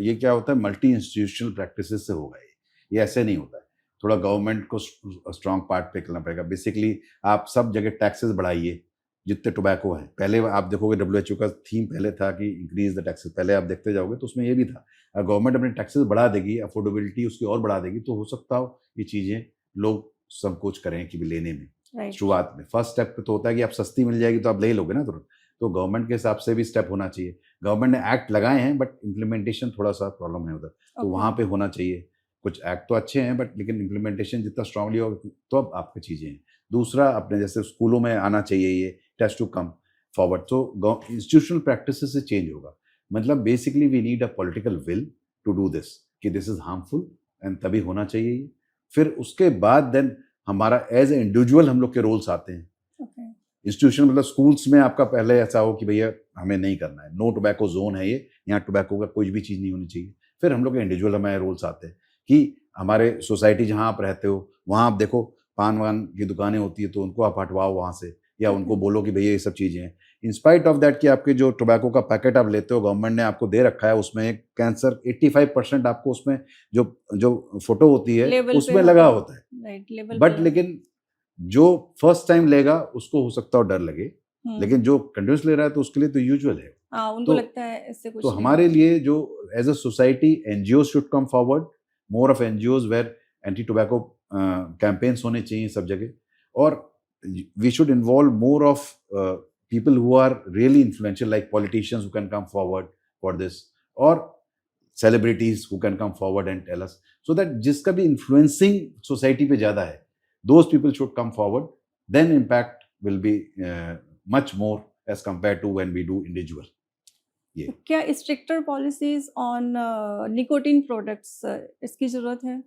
ये क्या होता है, मल्टी इंस्टीट्यूशनल प्रैक्टिसेस से होगा ये ऐसे नहीं होता है। थोड़ा गवर्नमेंट को स्ट्रॉन्ग पार्ट पे करना पड़ेगा। बेसिकली आप सब जगह टैक्सेस बढ़ाइए जितने टोबैको है। पहले आप देखोगे WHO का थीम पहले था कि इंक्रीज द टैक्सेस, पहले आप देखते जाओगे तो उसमें ये भी था। अगर गवर्नमेंट अपने टैक्सेस बढ़ा देगी, अफोर्डेबिलिटी उसकी और बढ़ा देगी, तो हो सकता हो ये चीज़ें लोग संकोच करें कि भी लेने में। राइट शुरुआत में फर्स्ट स्टेप पे तो होता है कि आप सस्ती मिल जाएगी तो आप ले ही लोगे ना तुरंत। तो गवर्नमेंट के हिसाब से भी स्टेप होना चाहिए। गवर्नमेंट ने एक्ट लगाए हैं बट इम्प्लीमेंटेशन थोड़ा सा प्रॉब्लम है उधर, तो ओके वहाँ पे होना चाहिए। कुछ एक्ट तो अच्छे हैं बट लेकिन इम्प्लीमेंटेशन जितना स्ट्रांगली होगा तो अब आपकी चीज़ें हैं। दूसरा, अपने जैसे स्कूलों में आना चाहिए ये टेस्ट टू कम फॉरवर्ड, तो इंस्टीट्यूशनल प्रैक्टिस से चेंज होगा। मतलब basically we need a political will to do this, कि दिस इज हार्मफुल, एंड तभी होना चाहिए ये। फिर उसके बाद देन हमारा एज ए इंडिविजुअल हम लोग के रोल्स आते हैं। ओके इंस्टीट्यूशन मतलब स्कूल्स में आपका पहले ऐसा हो कि भैया हमें नहीं करना है, नो टोबैको जोन है ये, यहाँ टोबैको का कोई भी चीज़ नहीं होनी चाहिए। फिर हम लोग के इंडिविजुअल हमारे रोल्स आते हैं कि हमारे सोसाइटी जहाँ आप रहते हो वहाँ आप देखो पान वान की दुकानें होती है तो उनको आप हटवाओ वहाँ से, या उनको बोलो कि भैया ये सब चीज़ें हैं। इंस्पाइट ऑफ दैट कि आपके जो टोबैको का पैकेट आप लेते हो, गवर्नमेंट ने आपको दे रखा है उसमें एक कैंसर 85% आपको उसमें जो जो फोटो होती है लेवल पे उसमें लगा होता होता है। है, राइट लेवल पे बट लेकिन जो फर्स्ट टाइम लेगा उसको हो सकता है डर लगे, लेकिन जो कंटिन्यूस ले रहा है तो उसके लिए तो यूजुअल है। हाँ उनको तो लगता है इससे तो कुछ नहीं हमारे होगा। लिए जो as a society NGO should come forward, more of NGOs where anti tobacco campaigns होने चाहिए सब जगह, और we should involve more of people who are really influential like politicians who can come forward for this, और celebrities who can come forward and tell us, so that जिसका भी influencing society पे ज्यादा है, those people should come forward, then impact will be much more as compared to when we do individual. ये क्या stricter policies on nicotine products इसकी जरूरत है?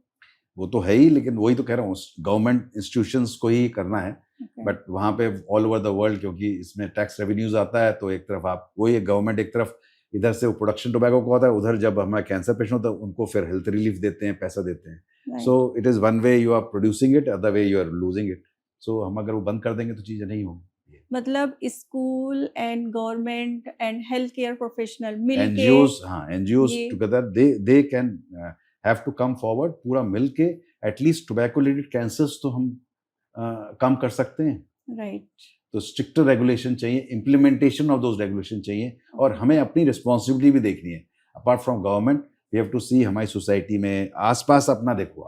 वो तो है ही, लेकिन वही तो कह रहा हूँ, गवर्नमेंट इंस्टीट्यूशंस को ही करना है। Okay. बट वहाँ पे ऑल ओवर द वर्ल्ड, क्योंकि इसमें टैक्स रेवेन्यूज आता है, तो एक तरफ आप वही गवर्नमेंट एक तरफ इधर से प्रोडक्शन टोबैको को होता है, उधर जब हमारा कैंसर पेशेंट होता है उनको फिर हेल्थ रिलीफ देते हैं, पैसा देते हैं। Right. So it is one way you are producing it, other way you are losing it. So हम अगर वो बंद कर देंगे तो चीज़ें नहीं होंगी। मतलब school and government and health care professional मिलके एनजीओज, हाँ एनजीओज ये together they can have to come forward, पूरा मिल के एटलीस्ट टोबैको रिलेटेड कैंसर्स तो हम कम कर सकते हैं। राइट तो स्ट्रिक्टर रेगुलेशन चाहिए, इम्प्लीमेंटेशन ऑफ दोज रेगुलेशन चाहिए, और हमें अपनी रिस्पॉन्सिबिलिटी भी देखनी है। Apart from government we have to see हमारी सोसाइटी में आसपास अपना देखो,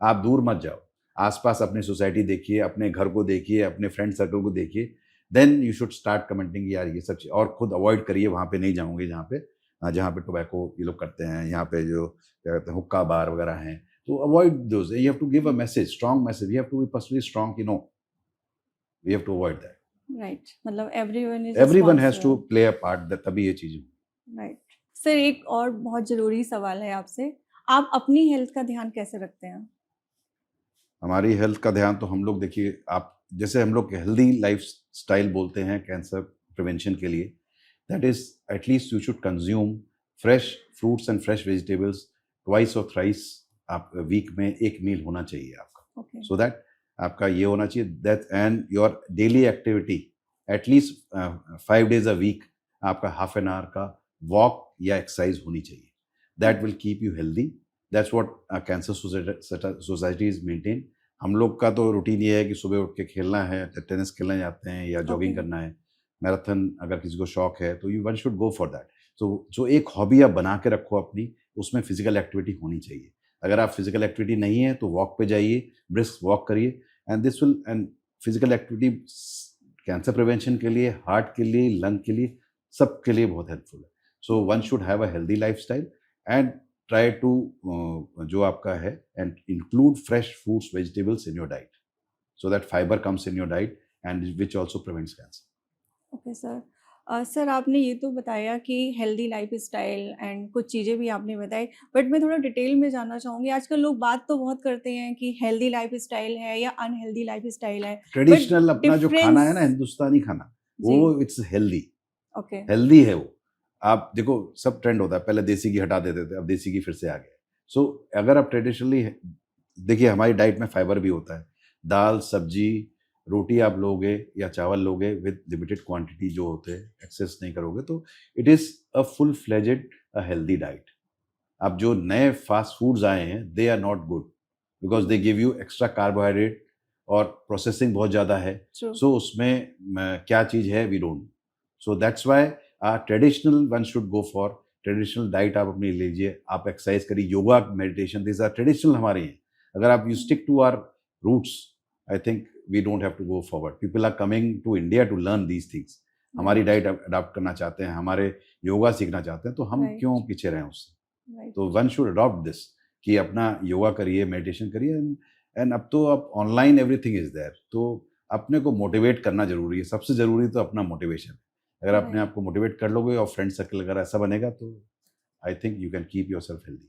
आप दूर मत जाओ, आसपास अपनी सोसाइटी देखिए, अपने घर को देखिए, अपने फ्रेंड सर्कल को देखिए, then you should start commenting यार ये सब, और खुद अवॉइड करिए, वहाँ पे नहीं जाऊँगे जहाँ पे टोबैको ये लोग करते हैं, यहाँ पे जो क्या कहते हैं हुक्का बार वगैरह हैं, तो avoid those. You have to give a message, strong message, you have to be personally strong कि no we have to avoid that. Right मतलब everyone is everyone has to play a part, तभी ये चीज़। Right. Sir एक और बहुत ज़रूरी सवाल है आपसे, आप अपनी हेल्थ का ध्यान कैसे रखते हैं? हमारी हेल्थ का ध्यान तो हम लोग देखिए, आप जैसे हम लोग हेल्दी लाइफ स्टाइल बोलते हैं कैंसर प्रिवेंशन के लिए, that is at least you should consume fresh fruits and fresh vegetables twice और थ्राइस, आप वीक में एक मील होना चाहिए आपका, ओके, सो दैट आपका ये होना चाहिए that, and your daily activity at least 5 days a week आपका हाफ एन आवर का वॉक या एक्सरसाइज होनी चाहिए, that will keep you healthy. That's what cancer society is maintain. हम लोग का तो रूटीन ये है कि सुबह उठ के खेलना है, टेनिस खेलने जाते हैं या ओके, जॉगिंग करना है, मैराथन अगर किसी को शौक है तो you one should go for that. तो जो एक हॉबी आप बना के रखो अपनी, उसमें फिजिकल एक्टिविटी होनी चाहिए। अगर आप फिजिकल एक्टिविटी नहीं है तो वॉक पे जाइए, ब्रिस्क वॉक करिए, and this will, and physical activity cancer prevention के लिए, हार्ट के लिए, लंग के लिए, सबके लिए बहुत हेल्पफुल है। So one should have a healthy life style and try to जो आपका है, and include fresh fruits vegetables in your diet, so that fiber comes in your diet and which also prevents cancer. Okay sir. Sir आपने ये तो बताया कि healthy lifestyle and कुछ चीज़ें भी आपने बताई, बट मैं थोड़ा डिटेल में जानना चाहूँगी, आजकल लोग बात तो बहुत करते हैं कि हेल्दी लाइफ़स्टाइल है या अनहेल्दी लाइफ़स्टाइल है, बट ट्रेडिशनल अपना जो खाना है ना, डिफरेंस हिंदुस्तानी खाना, जी, वो इट्स हेल्दी, ओके, हेल्दी है वो। आप देखो सब ट्रेंड होता है, पहले देसी घी हटा देते थे, अब देसी घी फिर से आ गया। सो अगर आप ट्रेडिशनली देखिए, हमारी डाइट में फाइबर भी होता है, दाल सब्जी रोटी आप लोगे या चावल लोगे विद लिमिटेड क्वांटिटी जो होते हैं, एक्सेस नहीं करोगे, तो it is a full fledged a healthy diet. अब जो नए फास्ट फूड्स आए हैं, they are not good because they give you extra carbohydrate और प्रोसेसिंग बहुत ज़्यादा है। ट्रू, सो उसमें क्या चीज़ है, we don't. So that's why traditional one should go for traditional diet. आप अपनी लीजिए, आप एक्सरसाइज करिए, yoga meditation, this are traditional हमारे हैं। अगर आप you stick to are roots, I think we don't have to go forward. People are coming to India to learn these things, हमारी राइट, डाइट अडॉप्ट करना चाहते हैं, हमारे योगा सीखना चाहते हैं, तो हम राइट, क्यों पीछे रहें उससे। राइट, तो वन शुड अडॉप्ट दिस कि अपना योगा करिए, मेडिटेशन करिए, एंड अब तो अब ऑनलाइन एवरीथिंग इज देयर, तो अपने को मोटिवेट करना जरूरी है। सबसे जरूरी तो अपना मोटिवेशन। अगर अपने राइट, आप को मोटिवेट कर लोगे और फ्रेंड सर्कल अगर ऐसा बनेगा, तो I think you can keep yourself healthy.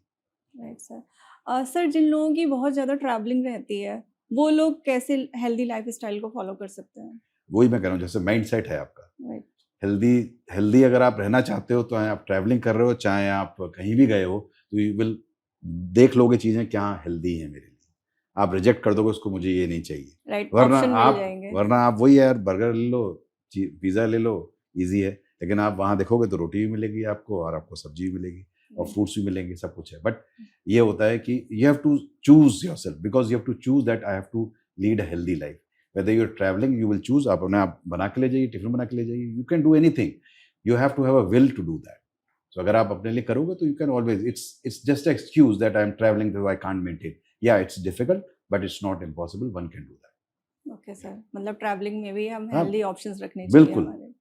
Right sir. Sir जिन लोगों की बहुत ज़्यादा ट्रैवलिंग रहती है, वो लोग कैसे हेल्दी लाइफ़स्टाइल को फ़ॉलो कर सकते हैं? वही मैं कह रहा हूँ, जैसे माइंड सेट है आपका राइट, हेल्दी, हेल्दी अगर आप रहना चाहते हो, तो चाहे आप ट्रैवलिंग कर रहे हो, चाहे आप कहीं भी गए हो, तो यू विल देख लोगे चीज़ें क्या हेल्दी हैं मेरे लिए। आप रिजेक्ट कर दोगे उसको, मुझे ये नहीं चाहिए। राइट, वरना ऑप्शन मिल आप जाएँगे। वरना आप वही यार, बर्गर ले लो, पिज़्ज़ा ले लो, ईज़ी है। लेकिन आप वहाँ देखोगे तो रोटी भी मिलेगी आपको, और आपको सब्ज़ी भी मिलेगी, और राइट, फ्रूट्स भी मिलेंगे, सब कुछ है। बट ये होता है कि you have to choose yourself, because you have to choose that I have to lead a healthy life. Whether you are travelling, you will choose, आप अपने आप बना के ले जाइए, टिफ़िन बना के ले जाइए, you can do anything. You have to have a will to do that. So अगर आप अपने लिए करोगे, तो you can always, it's just excuse that I am travelling, so I can't maintain. या it's difficult, but it's not impossible, one can do that. Okay sir, मतलब travelling में भी हम हाँ, हेल्दी ऑप्शंस रखने चाहिए बिल्कुल। हमारे।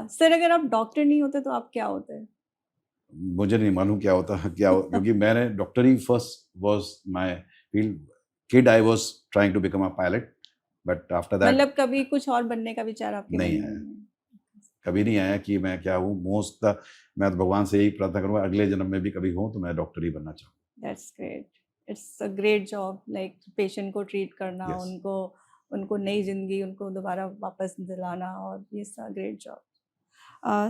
सर अगर आप डॉक्टर नहीं होते तो आप क्या होते? मुझे नहीं मालूम क्या होता क्योंकि मैंने डॉक्टरी first was my field. Kid I was trying to become a pilot, but after that मतलब कभी कुछ और बनने का विचार आपके मन नहीं में आया। नहीं है? कभी नहीं आया कि मैं क्या हूँ। मोस्ट मैं तो भगवान से यही प्रार्थना करूँगा, अगले जन्म में भी कभी हूँ तो मैं डॉक्टर ही बनना चाहूँगा। That's great. It's a great job like patient को ट्रीट करना, यस। उनको उनको नई ज़िंदगी उनको दोबारा वापस दिलाना और it's a great job.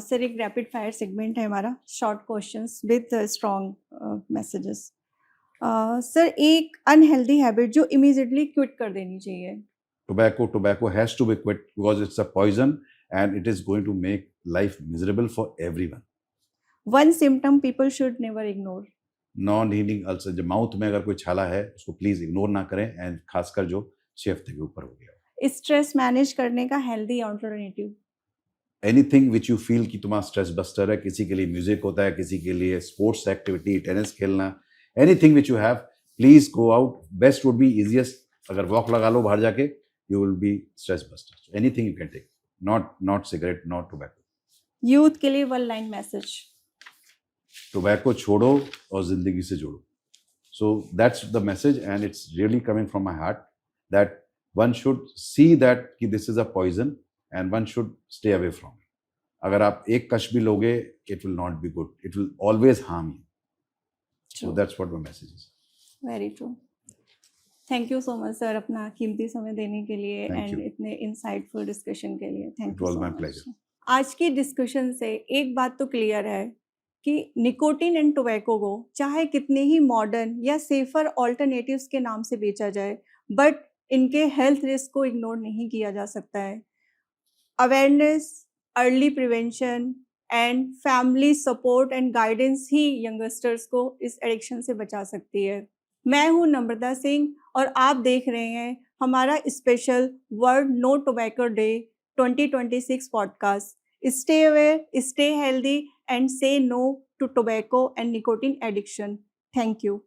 Sir एक रैपिड फायर सेगमेंट है हमारा, short questions with strong messages. Sir एक अनहेल्दी हैबिट जो इमीडिएटली क्विट कर देनी चाहिए? Tobacco has to be quit because it's a poison and it is going to make life miserable for everyone. One symptom people should never ignore? Non healing ulcer, जब mouth में अगर कोई छाला है, उसको प्लीज इग्नोर ना करें, and खासकर जो 6 हफ्ते के ऊपर हो गया। स्ट्रेस मैनेज करने का healthy alternative? Anything which you feel कि तुम्हारा स्ट्रेस बस्टर है, किसी के लिए म्यूजिक होता है, किसी के लिए स्पोर्ट्स एक्टिविटी, टेनिस खेलना, anything which you have, please go out. Best would be easiest, अगर वॉक लगा लो बाहर जाके, you will be stress buster. Anything you can take, not cigarette, not tobacco. Youth के लिए वन लाइन मैसेज? टोबैको छोड़ो और जिंदगी से जोड़ो। So that's the message, and it's really coming from my heart, that one should see that कि this is a poison, and one should stay away from it. अगर आप एक कश भी लोगे, it will not be good, it will always harm you. So that's what my message is. Very true. Thank you so much sir अपना कीमती समय देने के लिए Thank एंड you. इतने इंसाइटफुल डिस्कशन के लिए. Thank It you was so my much. pleasure. आज की डिस्कशन से एक बात तो क्लियर है कि निकोटिन एंड टोबैको को चाहे कितने ही मॉडर्न या सेफर ऑल्टरनेटिव्स के नाम से बेचा जाए, बट इनके हेल्थ रिस्क को इग्नोर नहीं किया जा सकता है. Awareness, early prevention and family support and guidance he youngsters को इस एडिक्शन से बचा सकती है. मैं हूं नम्रता सिंह और आप देख रहे हैं हमारा special world no tobacco day 2026 podcast. Stay aware, stay healthy and say no to tobacco and nicotine addiction. Thank you.